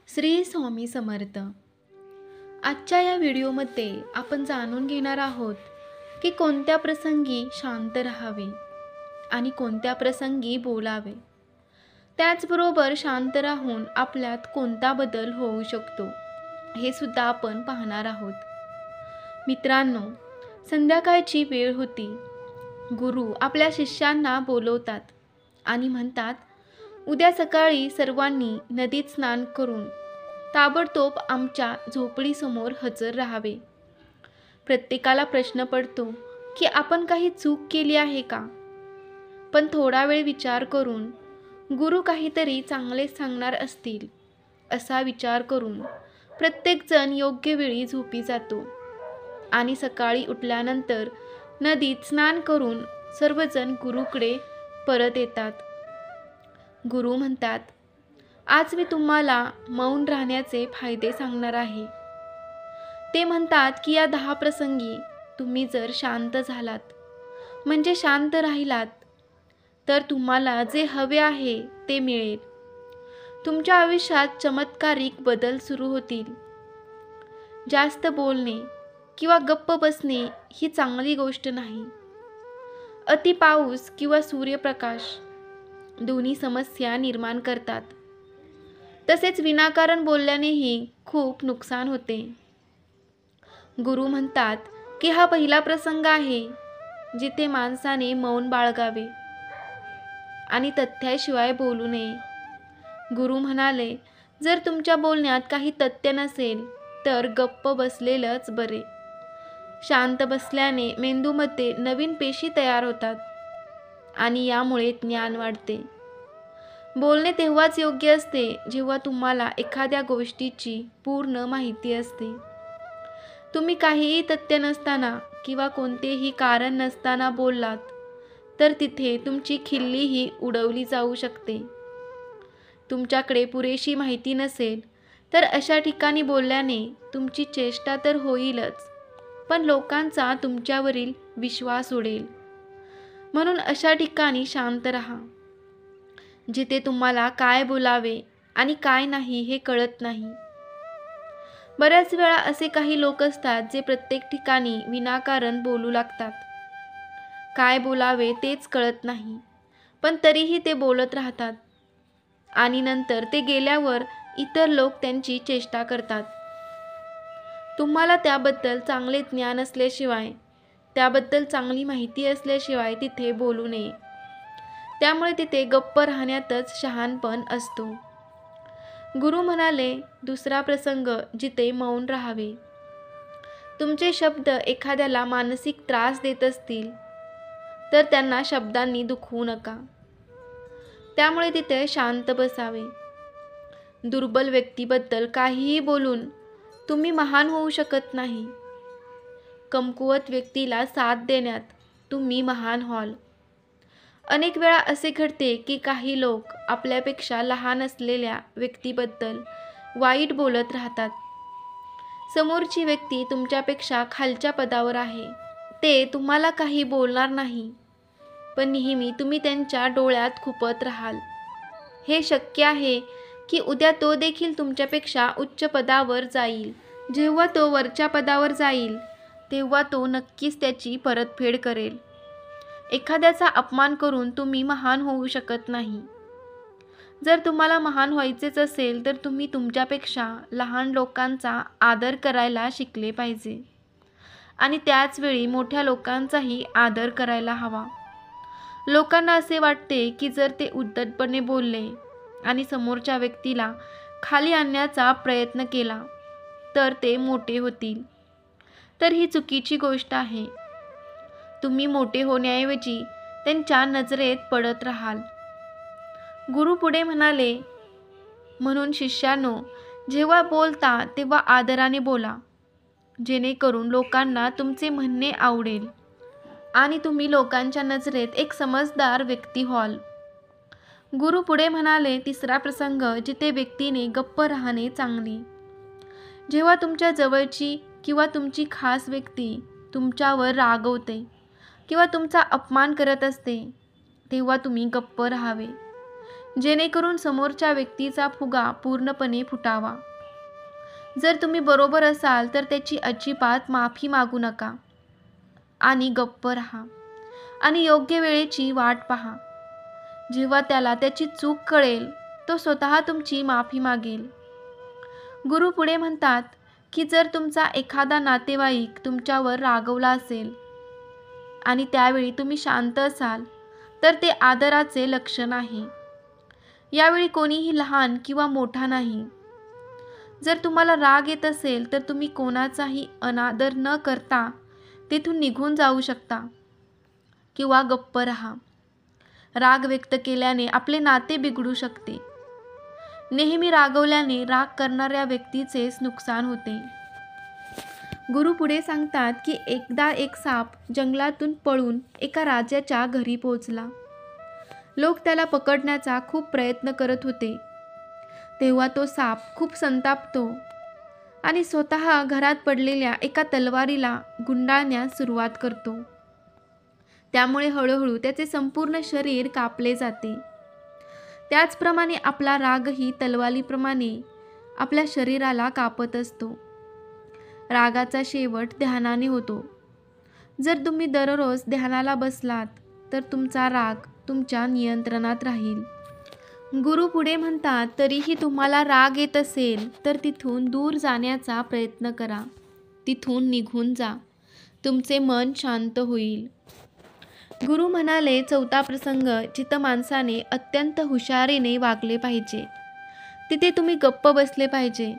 श्री स्वामी समर्थ. आजच्या या व्हिडिओमध्ये आपण जाणून घेणार आहोत की कोणत्या प्रसंगी शांत राहावे आणि कोणत्या प्रसंगी बोलावे. त्याचबरोबर शांत राहून आपल्यात कोणता बदल होऊ शकतो हे सुद्धा आपण पाहणार आहोत. मित्रांनो, संध्याकाळची वेळ होती. गुरु आपल्या शिष्यांना बोलवतात आणि म्हणतात, उद्या सकाळी सर्वांनी नदीत स्नान करून ताबडतोब आमच्या झोपडीसमोर हजर राहावे. प्रत्येकाला प्रश्न पडतो की आपण काही चूक केली आहे का? पण थोडा वेळ विचार करून गुरु काहीतरी चांगले सांगणार असतील असा विचार करून प्रत्येकजण योग्य वेळी झोपी जातो आणि सकाळी उठल्यानंतर नदीत स्नान करून सर्वजण गुरुकडे परत येतात. गुरु म्हणतात, आज मी तुम्हाला मौन राहण्याचे फायदे सांगणार आहे. ते म्हणतात की या 10 प्रसंगी तुम्ही जर शांत झालात, म्हणजे शांत राहिलात, तर तुम्हाला जे हवे आहे ते मिळेल. तुमच्या आयुष्यात चमत्कारिक बदल सुरू होतील. जास्त बोलणे किंवा गप्प बसणे ही चांगली गोष्ट नाही. अति पाऊस किंवा सूर्यप्रकाश दोन्ही समस्या निर्माण करतात. तसेच विनाकारण बोलल्यानेही खूप नुकसान होते. गुरु म्हणतात की हा पहिला प्रसंग आहे जिथे माणसाने मौन बाळगावे आणि तथ्याशिवाय बोलू नये. गुरु म्हणाले, जर तुमच्या बोलण्यात काही तथ्य नसेल तर गप्प बसलेलंच बरे. शांत बसल्याने मेंदूमध्ये नवीन पेशी तयार होतात आणि यामुळे ज्ञान वाढते. बोलणे तेव्हाच योग्य असते जेव्हा तुम्हाला एखाद्या गोष्टीची पूर्ण माहिती असते. तुम्ही काहीही तथ्य नसताना किंवा कोणतेही कारण नसताना बोललात तर तिथे तुमची खिल्लीही उडवली जाऊ शकते. तुमच्याकडे पुरेशी माहिती नसेल तर अशा ठिकाणी बोलल्याने तुमची चेष्टा तर होईलच, पण लोकांचा तुमच्यावरील विश्वास उडेल. म्हणून अशा ठिकाणी शांत राहा जिथे तुम्हाला काय बोलावे आणि काय नाही हे कळत नाही. बऱ्याच वेळा असे काही लोक असतात जे प्रत्येक ठिकाणी विनाकारण बोलू लागतात. काय बोलावे तेच कळत नाही, पण तरीही ते बोलत राहतात आणि नंतर ते गेल्यावर इतर लोक त्यांची चेष्टा करतात. तुम्हाला त्याबद्दल चांगले ज्ञान असल्याशिवाय, त्याबद्दल चांगली माहिती असल्याशिवाय तिथे बोलू नये. त्यामुळे तिथे गप्प राहण्यातच शहाणपण असतो. गुरु म्हणाले, दुसरा प्रसंग जिथे मौन राहावे. तुमचे शब्द एखाद्याला मानसिक त्रास देत असतील तर त्यांना शब्दांनी दुखवू नका. त्यामुळे तिथे शांत बसावे. दुर्बल व्यक्तीबद्दल काहीही बोलून तुम्ही महान होऊ शकत नाही. कमकुवत व्यक्तीला साथ देण्यात तुम्ही महान व्हाल. अनेक वेळा असे घडते की काही लोक आपल्यापेक्षा लहान असलेल्या व्यक्तीबद्दल वाईट बोलत राहतात. समोरची व्यक्ती तुमच्यापेक्षा खालच्या पदावर आहे. ते तुम्हाला काही बोलणार नाही, पण नेहमी तुम्ही त्यांच्या डोळ्यात खुपत राहाल. हे शक्य आहे की उद्या तो देखील तुमच्यापेक्षा उच्च पदावर जाईल. जेव्हा तो वरच्या पदावर जाईल तेव्हा तो नक्कीच त्याची परतफेड करेल. एखाद्याचा अपमान करून तुम्ही महान होऊ शकत नाही. जर तुम्हाला महान व्हायचेच असेल तर तुम्ही तुमच्यापेक्षा लहान लोकांचा आदर करायला शिकले पाहिजे आणि त्याचवेळी मोठ्या लोकांचाही आदर करायला हवा. लोकांना असे वाटते की जर ते उद्धटपणे बोलले आणि समोरच्या व्यक्तीला खाली आणण्याचा प्रयत्न केला तर ते मोठे होतील. तर ही चुकीची गोष्ट आहे. तुम्ही मोठे होण्याऐवजी त्यांच्या नजरेत पडत राहाल. गुरु पुढे म्हणाले, म्हणून शिष्यानो, जेव्हा बोलता तेव्हा आदराने बोला, जेणेकरून लोकांना तुमचे म्हणणे आवडेल आणि तुम्ही लोकांच्या नजरेत एक समजदार व्यक्ती व्हाल. गुरु पुढे म्हणाले, तिसरा प्रसंग जिथे व्यक्तीने गप्प राहणे चांगले. जेव्हा तुमच्या जवळची किंवा तुमची खास व्यक्ती तुमच्यावर रागवते किंवा तुमचा अपमान करत असते तेव्हा तुम्ही गप्प राहावे. जेणेकरून समोरच्या व्यक्तीचा फुगा पूर्णपणे फुटावा. जर तुम्ही बरोबर असाल तर त्याची अजिबात माफी मागू नका आणि गप्प राहा आणि योग्य वेळेची वाट पहा. जेव्हा त्याला त्याची चूक कळेल तो स्वतः तुमची माफी मागेल. गुरु पुढे म्हणतात की जर तुमचा एखादा नातेवाईक तुमच्यावर रागवला असेल आणि त्यावेळी तुम्ही शांत असाल तर ते आदराचे लक्षण आहे. यावेळी कोणीही लहान किंवा मोठा नाही. जर तुम्हाला राग येत असेल तर तुम्ही कोणाचाही अनादर न करता तेथून निघून जाऊ शकता किंवा गप्प राहा. राग व्यक्त केल्याने आपले नाते बिघडू शकते. नेहमी रागवल्याने राग करणाऱ्या व्यक्तीचेच नुकसान होते. गुरु पुढे सांगतात की एकदा एक साप जंगलातून पळून एका राजाच्या घरी पोहोचला. लोक त्याला पकडण्याचा खूप प्रयत्न करत होते. तेव्हा तो साप खूप संतापतो आणि स्वतः घरात पडलेल्या एका तलवारीला गुंडाळण्यास सुरुवात करतो. त्यामुळे हळूहळू त्याचे संपूर्ण शरीर कापले जाते. त्याचप्रमाणे आपला रागही तलवारीप्रमाणे आपल्या शरीराला कापत असतो. रागाचा शेवट ध्यानाने होतो. जर तुम्ही दररोज ध्यानाला बसलात तर तुमचा राग तुमच्या नियंत्रणात राहील. गुरु पुढे म्हणतात तरीही तुम्हाला राग येत असेल तर तिथून दूर जाण्याचा प्रयत्न करा. तिथून निघून जा. तुमचे मन शांत होईल. गुरु म्हणाले चौथा प्रसंग जिथं माणसाने अत्यंत हुशारीने वागले पाहिजे तिथे तुम्ही गप्प बसले पाहिजे.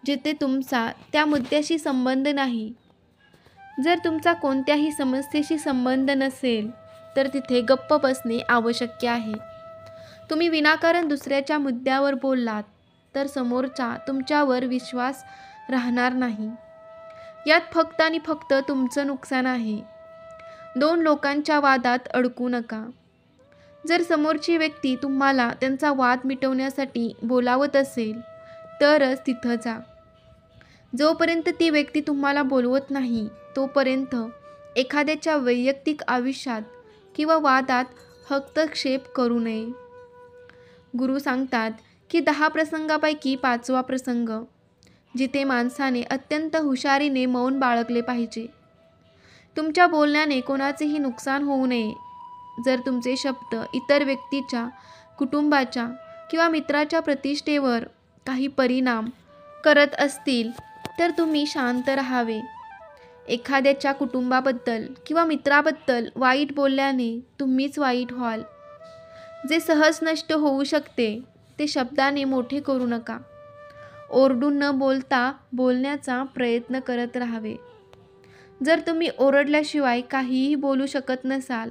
जिथे तुमचा त्या मुद्द्याशी संबंध नाही. जर तुमचा कोणत्याही समस्येशी संबंध नसेल तर तिथे गप्प बसणे आवश्यक आहे. तुम्ही विनाकारण दुसऱ्याच्या मुद्द्यावर बोललात तर समोरचा तुमच्यावर विश्वास राहणार नाही. यात फक्त आणि फक्त तुमचं नुकसान आहे. दोन लोकांच्या वादात अडकू नका. जर समोरची व्यक्ती तुम्हाला त्यांचा वाद मिटवण्यासाठी बोलावत असेल तरच तिथं जा. जोपर्यंत ती व्यक्ती तुम्हाला बोलवत नाही तोपर्यंत एखाद्याच्या वैयक्तिक आयुष्यात किंवा वादात हस्तक्षेप करू नये. गुरु सांगतात की 10 प्रसंगापैकी 5वा प्रसंग जिथे माणसाने अत्यंत हुशारीने मौन बाळगले पाहिजे. तुमच्या बोलण्याने कोणाचेही नुकसान होऊ नये. जर तुमचे शब्द इतर व्यक्तीच्या, कुटुंबाच्या किंवा मित्राच्या प्रतिष्ठेवर काही परिणाम करत असतील तर तुम्ही शांत राहावे. एखाद्याच्या कुटुंबाबद्दल किंवा मित्राबद्दल वाईट बोलल्याने तुम्हीच वाईट व्हाल. जे सहज नष्ट होऊ शकते ते शब्दाने मोठे करू नका. ओरडून न बोलता बोलण्याचा प्रयत्न करत राहावे. जर तुम्ही ओरडल्याशिवाय काहीही बोलू शकत नसाल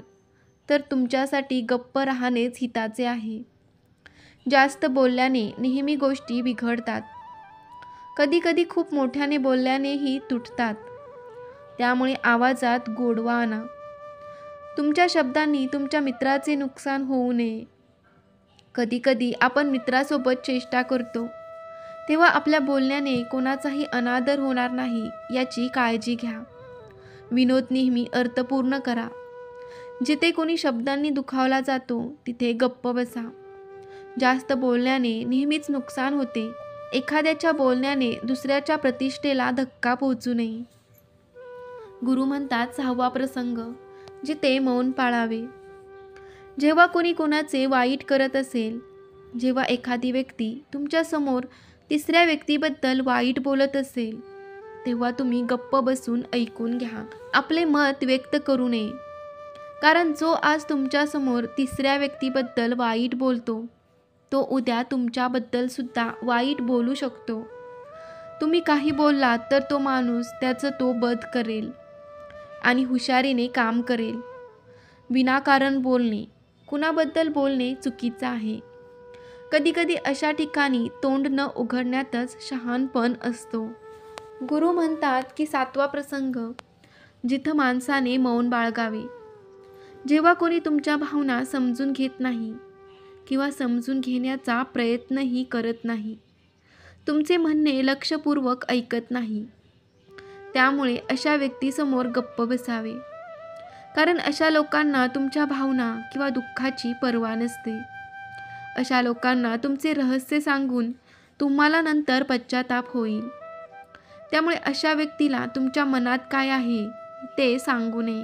तर तुमच्यासाठी गप्प राहणेच हिताचे आहे. जास्त बोलल्याने नेहमी गोष्टी बिघडतात. कधीकधी खूप मोठ्याने बोलल्यानेही तुटतात. त्यामुळे आवाजात गोडवा आणा. तुमच्या शब्दांनी तुमच्या मित्राचे नुकसान होऊ नये. कधीकधी आपण मित्रासोबत चेष्टा करतो तेव्हा आपल्या बोलण्याने कोणाचाही अनादर होणार नाही याची काळजी घ्या. विनोद नेहमी अर्थपूर्ण करा. जिथे कोणी शब्दांनी दुखावला जातो तिथे गप्प बसा. जास्त बोलण्याने नेहमीच नुकसान होते. एखाद्याच्या बोलण्याने दुसऱ्याच्या प्रतिष्ठेला धक्का पोहोचू नये. गुरु म्हणतात 6वा प्रसंग जिथे मौन पाळावे. जेव्हा कोणी कोणाचे वाईट करत असेल, जेव्हा एखादी व्यक्ती तुमच्यासमोर तिसऱ्या व्यक्तीबद्दल वाईट बोलत असेल तेव्हा तुम्ही गप्प बसून ऐकून घ्या. आपले मत व्यक्त करू नये. कारण जो आज तुमच्यासमोर तिसऱ्या व्यक्तीबद्दल वाईट बोलतो तो उद्या तुमच्याबद्दल सुद्धा वाईट बोलू शकतो. तुम्ही काही बोललात तर तो माणूस त्याचं तो बद करेल आणि हुशारीने काम करेल. विनाकारण बोलणे, कुणाबद्दल बोलणे चुकीचं आहे. कधीकधी अशा ठिकाणी तोंड न उघडण्यातच शहाणपण असतो. गुरु म्हणतात की 7वा प्रसंग जिथं माणसाने मौन बाळगावे. जेव्हा कोणी तुमच्या भावना समजून घेत नाही किंवा समजून घेण्याचा प्रयत्नही करत नाही, तुमचे म्हणणे लक्षपूर्वक ऐकत नाही, त्यामुळे अशा व्यक्तीसमोर गप्प बसावे. कारण अशा लोकांना तुमच्या भावना किंवा दुःखाची पर्वा नसते अशा लोकांना तुमचे रहस्य सांगून तुम्हाला नंतर पश्चाताप होईल. त्यामुळे अशा व्यक्तीला तुमच्या मनात काय आहे ते सांगू नये.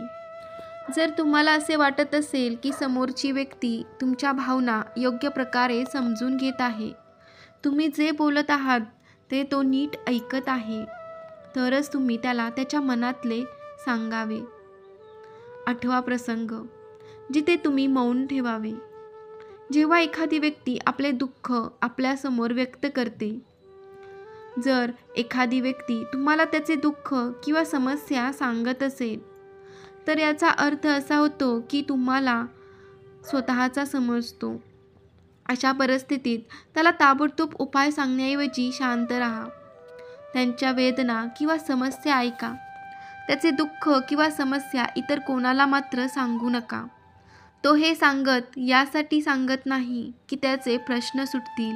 जर तुम्हाला असे वाटत असेल की समोरची व्यक्ती तुमच्या भावना योग्य प्रकारे समजून घेत आहे, तुम्ही जे बोलत आहात ते तो नीट ऐकत आहे, तरच तुम्ही त्याला त्याच्या मनातले सांगावे. 8वा प्रसंग, जिथे तुम्ही मौन ठेवावे. जेव्हा एखादी व्यक्ती आपले दुःख आपल्यासमोर व्यक्त करते, जर एखादी व्यक्ती तुम्हाला त्याचे दुःख किंवा समस्या सांगत असेल, तर याचा अर्थ असा होतो की तुम्हाला स्वतःचा समजतो. अशा परिस्थितीत त्याला ताबडतोब उपाय सांगण्याऐवजी शांत राहा. त्यांच्या वेदना किंवा समस्या ऐका. त्याचे दुःख किंवा समस्या इतर कोणाला मात्र सांगू नका. तो हे सांगत यासाठी सांगत नाही की त्याचे प्रश्न सुटतील.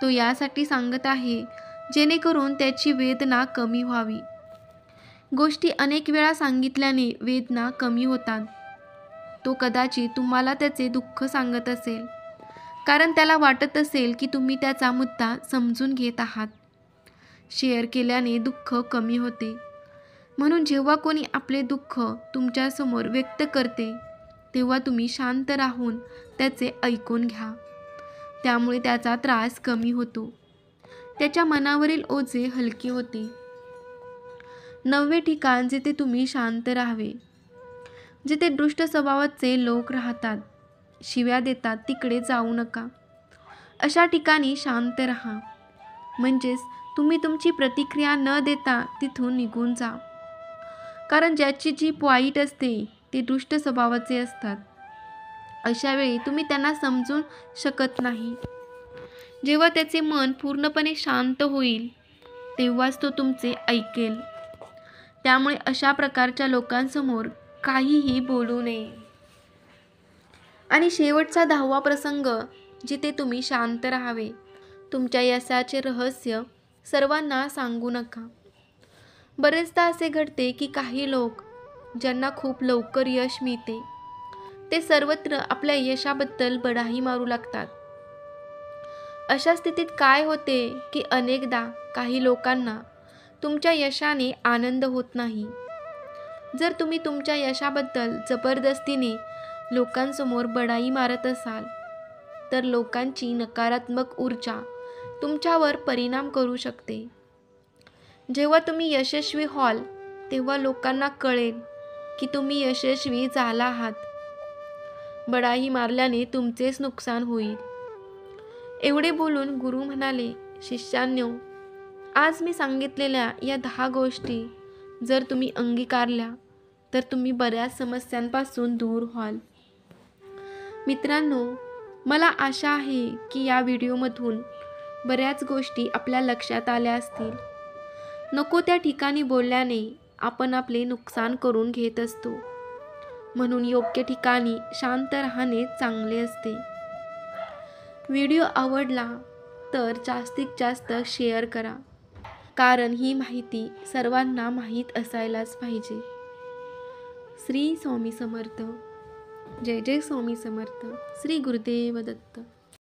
तो यासाठी सांगत आहे जेणेकरून त्याची वेदना कमी व्हावी. गोष्टी अनेक वेळा सांगितल्याने वेदना कमी होतात. तो कदाचित तुम्हाला त्याचे दुःख सांगत असेल, कारण त्याला वाटत असेल की तुम्ही त्याचा मुद्दा समजून घेत आहात. शेअर केल्याने दुःख कमी होते. म्हणून जेव्हा कोणी आपले दुःख तुमच्यासमोर व्यक्त करते, तेव्हा तुम्ही शांत राहून त्याचे ऐकून घ्या. त्यामुळे त्याचा त्रास कमी होतो. त्याच्या मनावरील ओझे हलके होते. 9वे ठिकाण, जिथे तुम्ही शांत राहावे. जिथे दुष्ट स्वभावाचे लोक राहतात, शिव्या देतात, तिकडे जाऊ नका. अशा ठिकाणी शांत राहा. म्हणजेच तुम्ही तुमची प्रतिक्रिया न देता तिथून निघून जा. कारण ज्याची जीभ वाईट असते ते दुष्ट स्वभावाचे असतात. अशा वेळी तुम्ही त्यांना समजून शकत नाही. जेव्हा त्याचे मन पूर्णपणे शांत होईल, तेव्हाच तो तुमचे ऐकेल. त्यामुळे अशा प्रकारच्या लोकांसमोर काहीही बोलू नये. आणि शेवटचा 10वा प्रसंग, जिथे तुम्ही शांत राहावे. तुमच्या यशाचे रहस्य सर्वांना सांगू नका. बरेचदा असे घडते की काही लोक ज्यांना खूप लवकर यश मिळते, ते सर्वत्र आपल्या यशाबद्दल बडाही मारू लागतात. अशा स्थितीत काय होते की अनेकदा काही लोकांना तुमच्या यशाने आनंद होत नाही. जर तुम्ही तुमच्या यशाबद्दल जबरदस्तीने लोकांसमोर बडाई मारत असाल, तर लोकांची नकारात्मक ऊर्जा तुमच्यावर परिणाम करू शकते. जेव्हा तुम्ही यशस्वी व्हाल, तेव्हा लोकांना कळेल की तुम्ही यशस्वी झाला आहात. बडाई मारल्याने तुमचेच नुकसान होईल. एवढे बोलून गुरु म्हणाले, शिष्यांनो, आज मी सांगितलेल्या या 10 गोष्टी जर तुम्ही अंगीकारल्या, तर तुम्ही बऱ्याच समस्यांपासून दूर व्हाल. मित्रांनो, मला आशा आहे की या व्हिडिओमधून बऱ्याच गोष्टी आपल्या लक्षात आल्या असतील. नको त्या ठिकाणी बोलल्याने आपण आपले नुकसान करून घेत असतो. म्हणून योग्य ठिकाणी शांत राहणे चांगले असते. व्हिडिओ आवडला तर जास्तीत जास्त शेअर करा, कारण ही माहिती सर्वांना माहीत असायलाच पाहिजे. श्री स्वामी समर्थ. जय जय स्वामी समर्थ. श्री गुरुदेव दत्त.